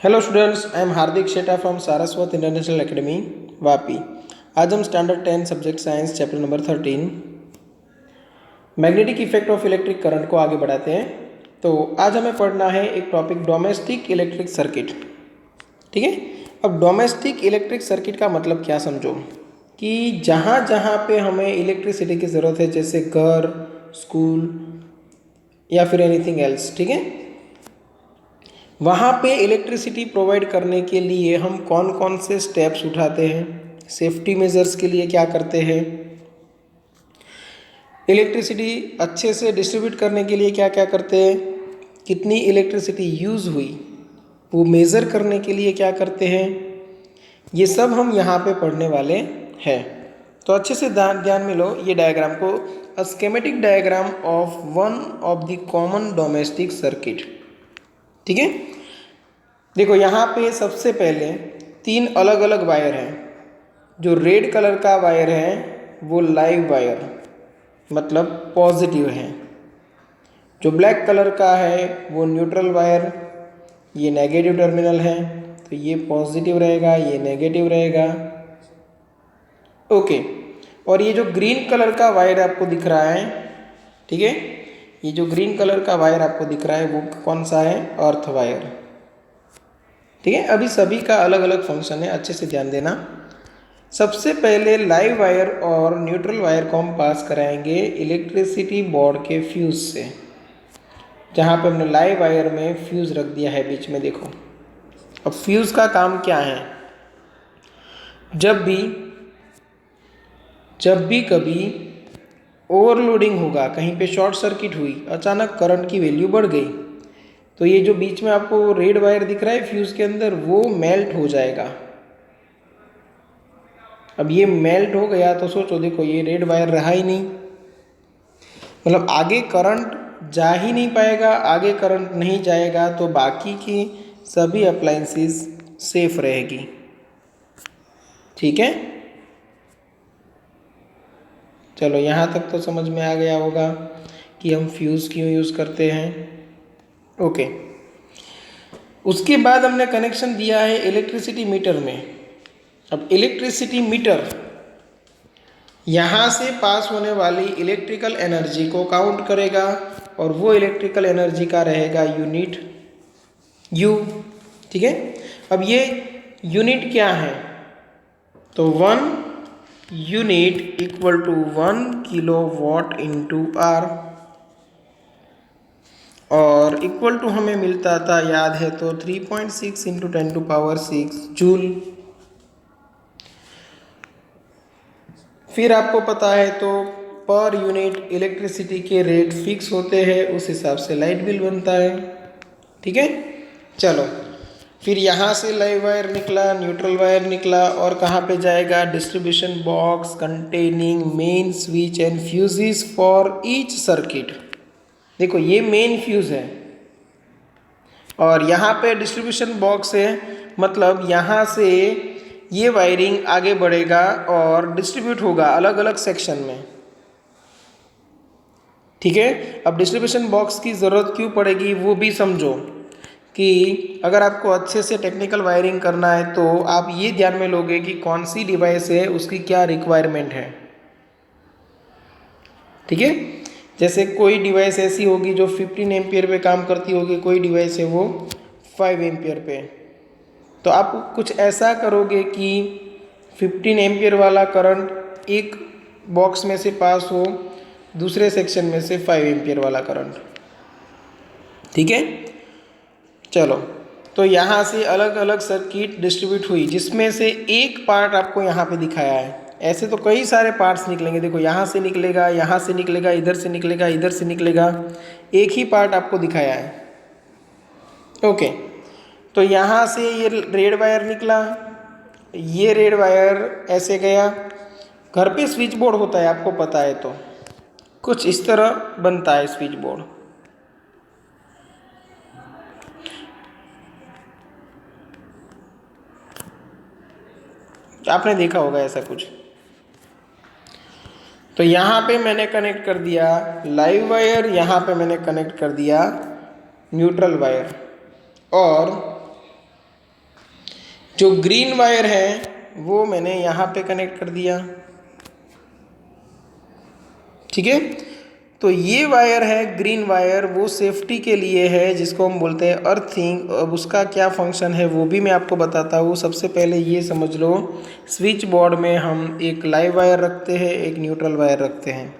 Hello students, I am Hardik Sheta from Saraswat International Academy Vapi. आज हम standard 10 subject science chapter number 13 magnetic effect of electric current को आगे बढ़ाते हैं। तो आज हमें पढ़ना है एक टॉपिक डोमेस्टिक इलेक्ट्रिक सर्किट। ठीक है, अब डोमेस्टिक इलेक्ट्रिक सर्किट का मतलब क्या समझो कि जहाँ जहाँ पे हमें इलेक्ट्रिसिटी की ज़रूरत है, जैसे घर, स्कूल या फिर एनीथिंग एल्स, ठीक है, वहाँ पे इलेक्ट्रिसिटी प्रोवाइड करने के लिए हम कौन कौन से स्टेप्स उठाते हैं, सेफ्टी मेजर्स के लिए क्या करते हैं, इलेक्ट्रिसिटी अच्छे से डिस्ट्रीब्यूट करने के लिए क्या क्या करते हैं, कितनी इलेक्ट्रिसिटी यूज़ हुई वो मेज़र करने के लिए क्या करते हैं, ये सब हम यहाँ पे पढ़ने वाले हैं। तो अच्छे से ध्यान में लो ये डायग्राम को, a schematic diagram of one of the common domestic circuit. ठीक है, देखो यहाँ पे सबसे पहले तीन अलग अलग वायर हैं। जो रेड कलर का वायर है वो लाइव वायर, मतलब पॉजिटिव है। जो ब्लैक कलर का है वो न्यूट्रल वायर, ये नेगेटिव टर्मिनल है, तो ये पॉजिटिव रहेगा, ये नेगेटिव रहेगा। ओके, और ये जो ग्रीन कलर का वायर आपको दिख रहा है, ठीक है, ये जो ग्रीन कलर का वायर आपको दिख रहा है वो कौन सा है, अर्थ वायर। ठीक है, अभी सभी का अलग अलग फंक्शन है, अच्छे से ध्यान देना। सबसे पहले लाइव वायर और न्यूट्रल वायर को हम पास कराएंगे इलेक्ट्रिसिटी बोर्ड के फ्यूज से। जहाँ पे हमने लाइव वायर में फ्यूज रख दिया है बीच में, देखो। अब फ्यूज का काम क्या है, जब भी कभी ओवरलोडिंग होगा, कहीं पे शॉर्ट सर्किट हुई, अचानक करंट की वैल्यू बढ़ गई, तो ये जो बीच में आपको रेड वायर दिख रहा है फ्यूज के अंदर, वो मेल्ट हो जाएगा। अब ये मेल्ट हो गया तो सोचो, देखो ये रेड वायर रहा ही नहीं, मतलब आगे करंट जा ही नहीं पाएगा। आगे करंट नहीं जाएगा तो बाकी की सभी अप्लायंसेस सेफ रहेगी। ठीक है, चलो यहाँ तक तो समझ में आ गया होगा कि हम फ्यूज़ क्यों यूज़ करते हैं। ओके, उसके बाद हमने कनेक्शन दिया है इलेक्ट्रिसिटी मीटर में। अब इलेक्ट्रिसिटी मीटर यहाँ से पास होने वाली इलेक्ट्रिकल एनर्जी को काउंट करेगा और वो इलेक्ट्रिकल एनर्जी का रहेगा यूनिट यू। ठीक है, अब ये यूनिट क्या है, तो 1 unit equal to 1 kilowatt into hour, और इक्वल टू हमें मिलता था, याद है तो 3.6 इंटू 10⁶ जूल। फिर आपको पता है तो पर यूनिट इलेक्ट्रिसिटी के रेट फिक्स होते हैं, उस हिसाब से लाइट बिल बनता है। ठीक है, चलो फिर यहाँ से लाइव वायर निकला, न्यूट्रल वायर निकला, और कहाँ पे जाएगा, distribution box containing main switch and fuses for each circuit. देखो ये मेन फ्यूज है और यहाँ पे डिस्ट्रीब्यूशन बॉक्स है, मतलब यहाँ से ये वायरिंग आगे बढ़ेगा और डिस्ट्रीब्यूट होगा अलग अलग सेक्शन में। ठीक है, अब डिस्ट्रीब्यूशन बॉक्स की ज़रूरत क्यों पड़ेगी वो भी समझो, कि अगर आपको अच्छे से टेक्निकल वायरिंग करना है तो आप ये ध्यान में लोगे कि कौन सी डिवाइस है, उसकी क्या रिक्वायरमेंट है। ठीक है, जैसे कोई डिवाइस ऐसी होगी जो 15 एम्पियर पे काम करती होगी, कोई डिवाइस है वो 5 एम्पियर पे, तो आप कुछ ऐसा करोगे कि 15 एम्पियर वाला करंट एक बॉक्स में से पास हो, दूसरे सेक्शन में से 5 एम्पियर वाला करंट। ठीक है, चलो तो यहाँ से अलग अलग सर्किट डिस्ट्रीब्यूट हुई, जिसमें से एक पार्ट आपको यहाँ पे दिखाया है। ऐसे तो कई सारे पार्ट्स निकलेंगे, देखो यहाँ से निकलेगा, यहाँ से निकलेगा, इधर से निकलेगा, इधर से निकलेगा, एक ही पार्ट आपको दिखाया है। ओके, तो यहाँ से ये रेड वायर निकला, ये रेड वायर ऐसे गया। घर पे स्विच बोर्ड होता है, आपको पता है, तो कुछ इस तरह बनता है स्विच बोर्ड। आपने देखा होगा ऐसा कुछ। तो यहाँ पे मैंने कनेक्ट कर दिया लाइव वायर, यहाँ पे मैंने कनेक्ट कर दिया न्यूट्रल वायर, और जो ग्रीन वायर है वो मैंने यहाँ पे कनेक्ट कर दिया, ठीक है। तो ये वायर है ग्रीन वायर, वो सेफ्टी के लिए है जिसको हम बोलते हैं अर्थिंग। अब उसका क्या फंक्शन है वो भी मैं आपको बताता हूँ। सबसे पहले ये समझ लो, स्विच बोर्ड में हम एक लाइव वायर रखते हैं, एक न्यूट्रल वायर रखते हैं।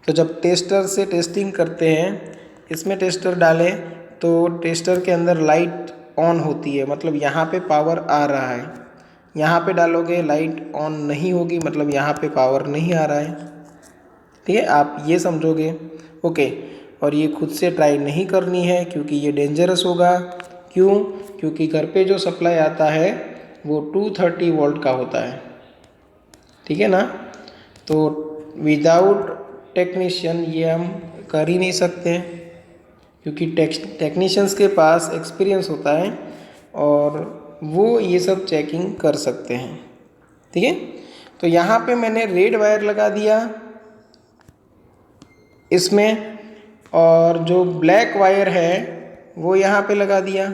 तो जब टेस्टर से टेस्टिंग करते हैं, इसमें टेस्टर डालें तो टेस्टर के अंदर लाइट ऑन होती है, मतलब यहाँ पे पावर आ रहा है। यहाँ पे डालोगे लाइट ऑन नहीं होगी, मतलब यहाँ पे पावर नहीं आ रहा है, ठीक है। आप ये समझोगे, ओके। और ये खुद से ट्राई नहीं करनी है क्योंकि ये डेंजरस होगा। क्यों? क्योंकि घर पे जो सप्लाई आता है वो 230 वोल्ट का होता है, ठीक है ना। तो विदाउट टेक्नीशियन ये हम कर ही नहीं सकते क्योंकि टेक्नीशियंस के पास एक्सपीरियंस होता है और वो ये सब चेकिंग कर सकते हैं, ठीक है। तो यहाँ पे मैंने रेड वायर लगा दिया इसमें, और जो ब्लैक वायर है वो यहाँ पे लगा दिया,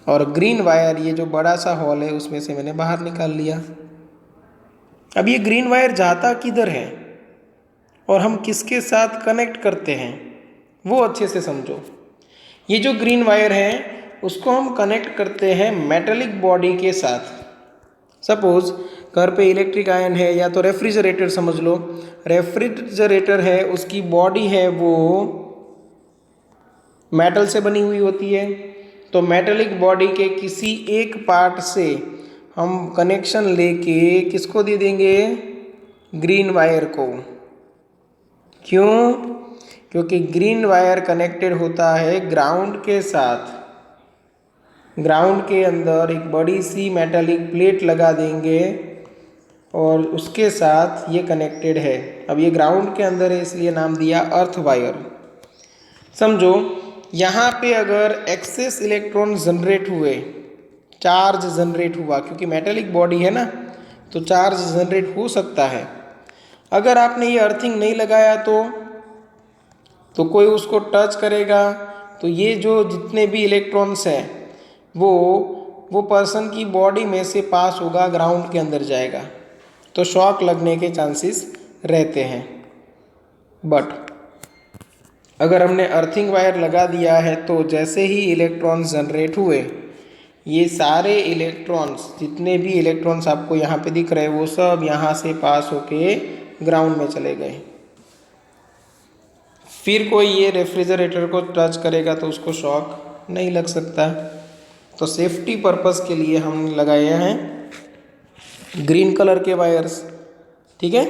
और ग्रीन वायर ये जो बड़ा सा हॉल है उसमें से मैंने बाहर निकाल लिया। अब ये ग्रीन वायर जाता किधर है और हम किसके साथ कनेक्ट करते हैं वो अच्छे से समझो। ये जो ग्रीन वायर है उसको हम कनेक्ट करते हैं मेटेलिक बॉडी के साथ। सपोज घर पे इलेक्ट्रिक आयन है या तो रेफ्रिजरेटर समझ लो, रेफ्रिजरेटर है उसकी बॉडी है वो मेटल से बनी हुई होती है। तो मेटेलिक बॉडी के किसी एक पार्ट से हम कनेक्शन लेके किसको दे देंगे? ग्रीन वायर को। क्यों? क्योंकि ग्रीन वायर कनेक्टेड होता है ग्राउंड के साथ। ग्राउंड के अंदर एक बड़ी सी मेटेलिक प्लेट लगा देंगे और उसके साथ ये कनेक्टेड है। अब ये ग्राउंड के अंदर है इसलिए नाम दिया अर्थ वायर। समझो यहाँ पे अगर एक्सेस इलेक्ट्रॉन जनरेट हुए, चार्ज जनरेट हुआ, क्योंकि मेटेलिक बॉडी है ना तो चार्ज जनरेट हो सकता है। अगर आपने ये अर्थिंग नहीं लगाया तो कोई उसको टच करेगा तो ये जो जितने भी इलेक्ट्रॉन्स हैं वो पर्सन की बॉडी में से पास होगा, ग्राउंड के अंदर जाएगा, तो शॉक लगने के चांसेस रहते हैं। बट अगर हमने अर्थिंग वायर लगा दिया है तो जैसे ही इलेक्ट्रॉन्स जनरेट हुए, ये सारे इलेक्ट्रॉन्स जितने भी इलेक्ट्रॉन्स आपको यहाँ पे दिख रहे हैं वो सब यहाँ से पास होके ग्राउंड में चले गए। फिर कोई ये रेफ्रिजरेटर को टच करेगा तो उसको शॉक नहीं लग सकता। तो सेफ्टी पर्पस के लिए हम लगाए हैं ग्रीन कलर के वायर्स, ठीक है।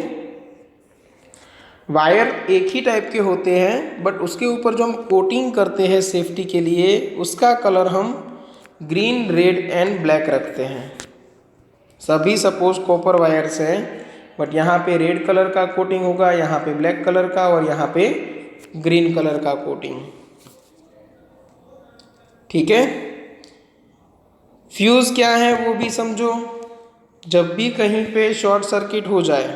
वायर एक ही टाइप के होते हैं बट उसके ऊपर जो हम कोटिंग करते हैं सेफ्टी के लिए उसका कलर हम ग्रीन, रेड एंड ब्लैक रखते हैं। सभी सपोज कॉपर वायर्स हैं बट यहाँ पे रेड कलर का कोटिंग होगा, यहाँ पे ब्लैक कलर का और यहाँ पे ग्रीन कलर का कोटिंग, ठीक है। फ्यूज़ क्या है वो भी समझो। जब भी कहीं पे शॉर्ट सर्किट हो जाए,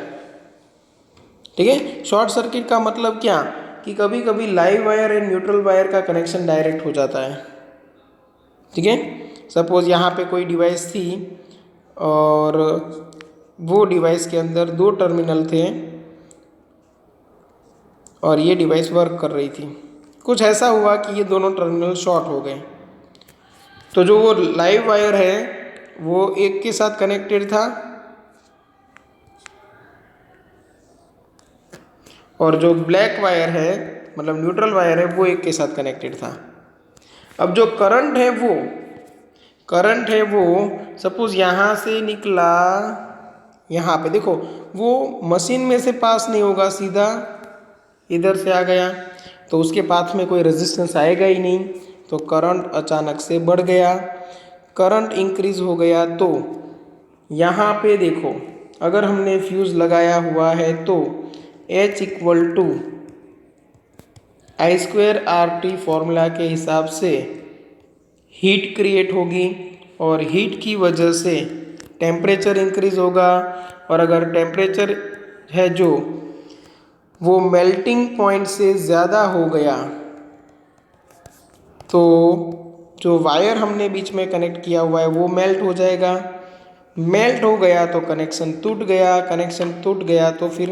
ठीक है, शॉर्ट सर्किट का मतलब क्या कि कभी कभी live wire and neutral wire का कनेक्शन डायरेक्ट हो जाता है, ठीक है। सपोज यहाँ पे कोई डिवाइस थी और वो डिवाइस के अंदर 2 टर्मिनल थे और ये डिवाइस वर्क कर रही थी। कुछ ऐसा हुआ कि ये दोनों टर्मिनल शॉर्ट हो गए, तो जो वो लाइव वायर है वो एक के साथ कनेक्टेड था और जो ब्लैक वायर है मतलब न्यूट्रल वायर है वो एक के साथ कनेक्टेड था। अब जो करंट है वो सपोज यहाँ से निकला, यहाँ पे देखो वो मशीन में से पास नहीं होगा, सीधा इधर से आ गया तो उसके पाथ में कोई रेजिस्टेंस आएगा ही नहीं, तो करंट अचानक से बढ़ गया, करंट इंक्रीज हो गया। तो यहाँ पे देखो अगर हमने फ्यूज़ लगाया हुआ है तो H = I²RT फॉर्मूला के हिसाब से हीट क्रिएट होगी और हीट की वजह से टेम्परेचर इंक्रीज होगा, और अगर टेम्परेचर है जो वो मेल्टिंग पॉइंट से ज़्यादा हो गया तो जो वायर हमने बीच में कनेक्ट किया हुआ है वो मेल्ट हो जाएगा। मेल्ट हो गया तो कनेक्शन टूट गया, कनेक्शन टूट गया तो फिर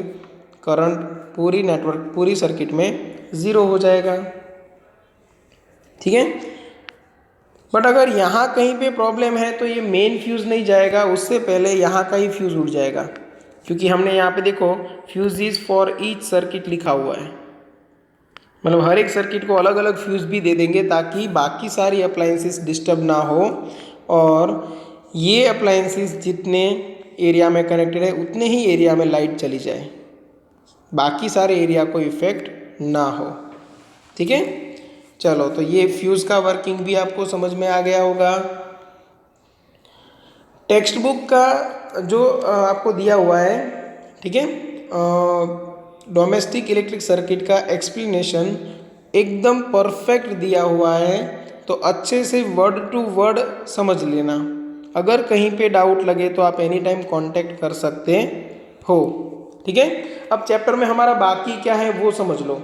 करंट पूरी नेटवर्क पूरी सर्किट में ज़ीरो हो जाएगा। ठीक है। बट अगर यहाँ कहीं पे प्रॉब्लम है तो ये मेन फ्यूज़ नहीं जाएगा, उससे पहले यहाँ का ही फ्यूज़ उड़ जाएगा, क्योंकि हमने यहाँ पे देखो fuse is for each circuit लिखा हुआ है। मतलब हर एक सर्किट को अलग अलग फ्यूज़ भी दे देंगे ताकि बाकी सारी अप्लायंसेस डिस्टर्ब ना हो और ये अप्लायंसेस जितने एरिया में कनेक्टेड है उतने ही एरिया में लाइट चली जाए, बाकी सारे एरिया को इफेक्ट ना हो। ठीक है। चलो, तो ये फ्यूज़ का वर्किंग भी आपको समझ में आ गया होगा। टेक्स्ट बुक का जो आपको दिया हुआ है, ठीक है, डोमेस्टिक इलेक्ट्रिक सर्किट का एक्सप्लेनेशन एकदम परफेक्ट दिया हुआ है, तो अच्छे से वर्ड टू वर्ड समझ लेना। अगर कहीं पे डाउट लगे तो आप एनी टाइम कांटेक्ट कर सकते हो। ठीक है। अब चैप्टर में हमारा बाकी क्या है वो समझ लो।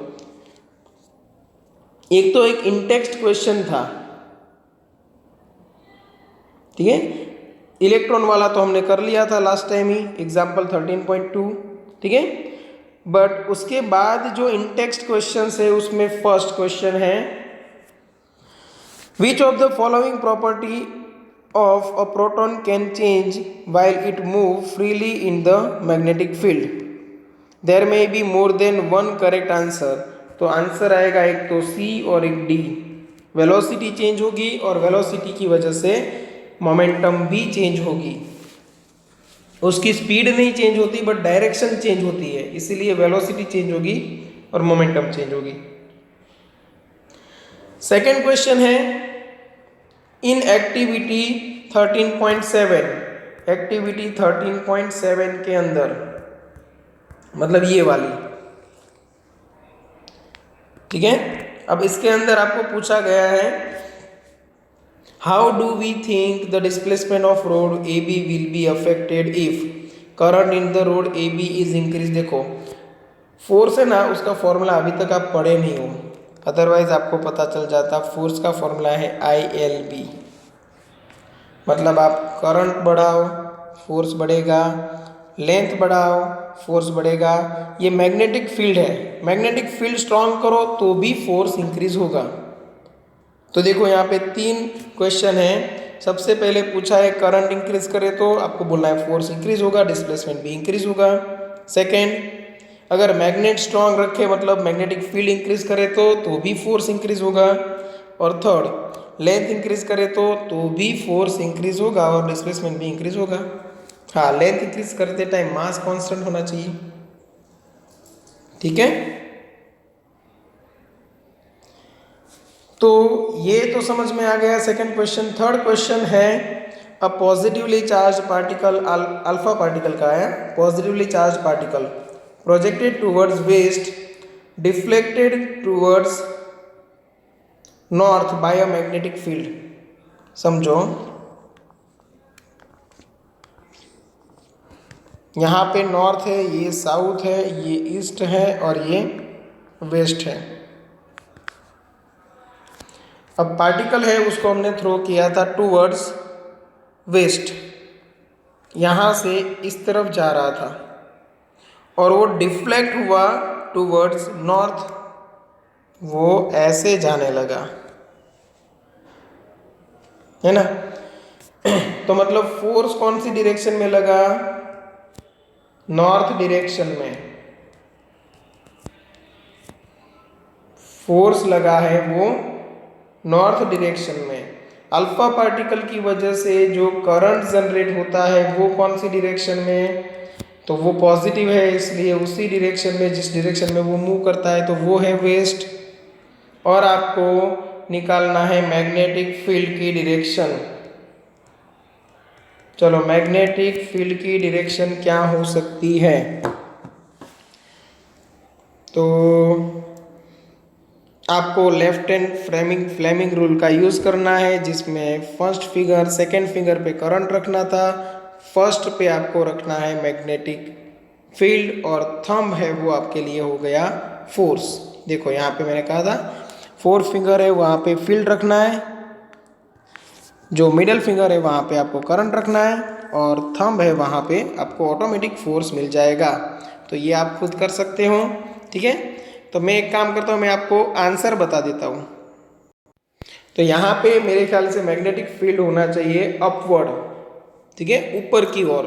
एक तो एक इनटेक्स्ट क्वेश्चन था, ठीक है, इलेक्ट्रॉन वाला तो हमने कर लिया था लास्ट टाइम ही, एग्जाम्पल 13.2। ठीक है। बट उसके बाद जो इनटेक्स्ट क्वेश्चन है उसमें फर्स्ट क्वेश्चन है, which of the following property of a proton can change while it move freely in the magnetic field, there may be more than one correct answer. तो answer आएगा एक तो सी और एक D. Velocity change होगी और velocity की वजह से मोमेंटम भी चेंज होगी। उसकी स्पीड नहीं चेंज होती बट डायरेक्शन चेंज होती है, इसीलिए वेलोसिटी चेंज होगी और मोमेंटम चेंज होगी। सेकेंड क्वेश्चन है, इन एक्टिविटी 13.7, एक्टिविटी 13.7 के अंदर, मतलब ये वाली, ठीक है। अब इसके अंदर आपको पूछा गया है, how do we think the displacement of rod A B will be affected if current in the rod A B is increase. देखो फोर्स है ना, उसका फॉर्मूला अभी तक आप पढ़े नहीं हो, अदरवाइज आपको पता चल जाता। फोर्स का फॉर्मूला है ILB, मतलब आप करंट बढ़ाओ फोर्स बढ़ेगा, लेंथ बढ़ाओ फोर्स बढ़ेगा। ये मैग्नेटिक फील्ड है, मैग्नेटिक फील्ड स्ट्रांग करो तो भी फोर्स इंक्रीज होगा। तो देखो यहाँ पे 3 क्वेश्चन है। सबसे पहले पूछा है करंट इंक्रीज करे तो आपको बोलना है फोर्स इंक्रीज होगा, डिस्प्लेसमेंट भी इंक्रीज होगा। सेकेंड, अगर मैग्नेट स्ट्रांग रखे मतलब मैग्नेटिक फील्ड इंक्रीज करे तो भी फोर्स इंक्रीज होगा। और थर्ड, लेंथ इंक्रीज करे तो भी फोर्स इंक्रीज होगा और डिस्प्लेसमेंट भी इंक्रीज होगा। हाँ, लेंथ इंक्रीज करते टाइम मास कांस्टेंट होना चाहिए। ठीक है। तो ये तो समझ में आ गया सेकंड क्वेश्चन। थर्ड क्वेश्चन है, a positively charge particle, alpha particle का है, positively charge particle projected towards west deflected towards north by a magnetic field. समझो, यहाँ पे नॉर्थ है, ये साउथ है, ये ईस्ट है और ये वेस्ट है। अब पार्टिकल है उसको हमने थ्रो किया था टूवर्ड्स वेस्ट, यहाँ से इस तरफ जा रहा था और वो डिफ्लेक्ट हुआ टूवर्ड्स नॉर्थ, वो ऐसे जाने लगा, है ना। तो मतलब फोर्स कौन सी डायरेक्शन में लगा, नॉर्थ डायरेक्शन में फोर्स लगा है वो नॉर्थ डायरेक्शन में। अल्फा पार्टिकल की वजह से जो करंट जनरेट होता है वो कौन सी डायरेक्शन में, तो वो पॉजिटिव है, इसलिए उसी डायरेक्शन में जिस डायरेक्शन में वो मूव करता है तो वो है वेस्ट। और आपको निकालना है मैग्नेटिक फील्ड की डायरेक्शन। चलो, मैग्नेटिक फील्ड की डायरेक्शन क्या हो सकती है, तो आपको लेफ्ट हैंड फ्लेमिंग रूल का यूज़ करना है, जिसमें फर्स्ट फिगर सेकंड फिंगर पे करंट रखना था, फर्स्ट पे आपको रखना है मैग्नेटिक फील्ड और थंब है वो आपके लिए हो गया फोर्स। देखो यहाँ पे मैंने कहा था 4 फिंगर है, वहाँ पे फील्ड रखना है जो मिडल फिंगर है वहाँ पे आपको करंट रखना है और थंब है वहाँ पे आपको ऑटोमेटिक फोर्स मिल जाएगा। तो ये आप खुद कर सकते हो, ठीक है। तो मैं एक काम करता हूँ, मैं आपको आंसर बता देता हूँ। तो यहाँ पे मेरे ख्याल से मैग्नेटिक फील्ड होना चाहिए अपवर्ड, ठीक है, ऊपर की ओर।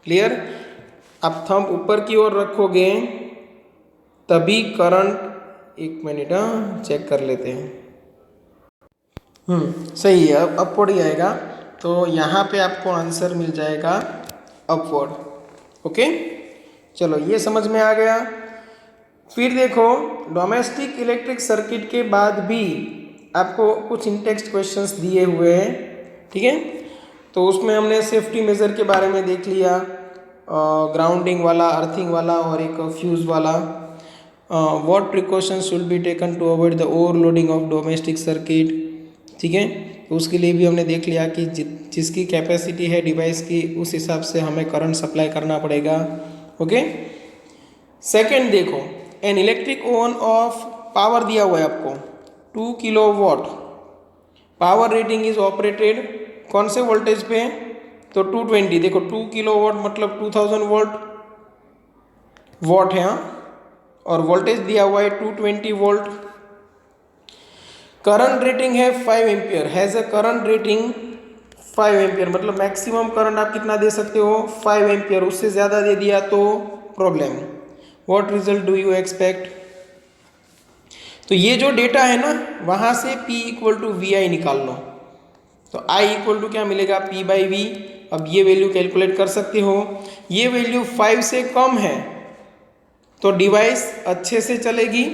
क्लियर? आप थंब ऊपर की ओर रखोगे तभी करंट, एक मिनट चेक कर लेते हैं। सही है, अब अपवर्ड ही आएगा। तो यहाँ पे आपको आंसर मिल जाएगा अपवर्ड। ओके, चलो ये समझ में आ गया। फिर देखो, डोमेस्टिक इलेक्ट्रिक सर्किट के बाद भी आपको कुछ इंटेक्स्ट क्वेश्चंस दिए हुए हैं, ठीक है। तो उसमें हमने सेफ्टी मेजर के बारे में देख लिया, ग्राउंडिंग वाला, अर्थिंग वाला और एक फ्यूज वाला। What precautions should be taken to avoid the overloading of domestic circuit, ठीक है। तो उसके लिए भी हमने देख लिया कि जिसकी कैपेसिटी है डिवाइस की उस हिसाब से हमें करंट सप्लाई करना पड़ेगा। ओके, सेकेंड देखो, an electric oven of power दिया हुआ है आपको 2 kilowatt, power rating is operated कौन से वोल्टेज पे, तो 220। देखो 2 किलोवाट मतलब 2000 वॉट है, हाँ, और वोल्टेज दिया हुआ है 220 वोल्ट। करंट रेटिंग है 5 ampere, has a current rating 5 ampere, मतलब मैक्सिमम करंट आप कितना दे सकते हो 5 एम्पियर, उससे ज़्यादा दे दिया तो problem. What result do you expect. तो ये जो डेटा है ना, वहाँ से P इक्वल टू वी आई निकाल लो। तो I इक्वल टू क्या मिलेगा, P बाई वी। अब ये वैल्यू कैलकुलेट कर सकते हो। ये वैल्यू 5 से कम है तो डिवाइस अच्छे से चलेगी,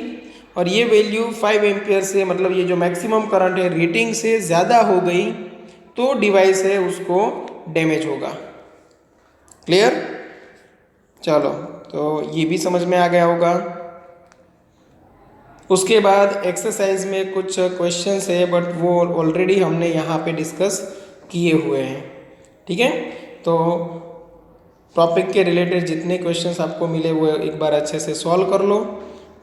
और ये वैल्यू 5 एम्पियर से, मतलब ये जो मैक्सिमम करंट है रेटिंग से ज़्यादा हो गई तो डिवाइस है उसको डैमेज होगा। क्लियर? चलो, तो ये भी समझ में आ गया होगा। उसके बाद एक्सरसाइज में कुछ क्वेश्चंस है, बट वो ऑलरेडी हमने यहाँ पे डिस्कस किए हुए हैं, ठीक है। तो टॉपिक के रिलेटेड जितने क्वेश्चंस आपको मिले वो एक बार अच्छे से सॉल्व कर लो,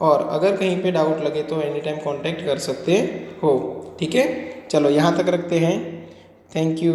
और अगर कहीं पे डाउट लगे तो एनी टाइम कांटेक्ट कर सकते हो, ठीक है। चलो यहाँ तक रखते हैं, थैंक यू।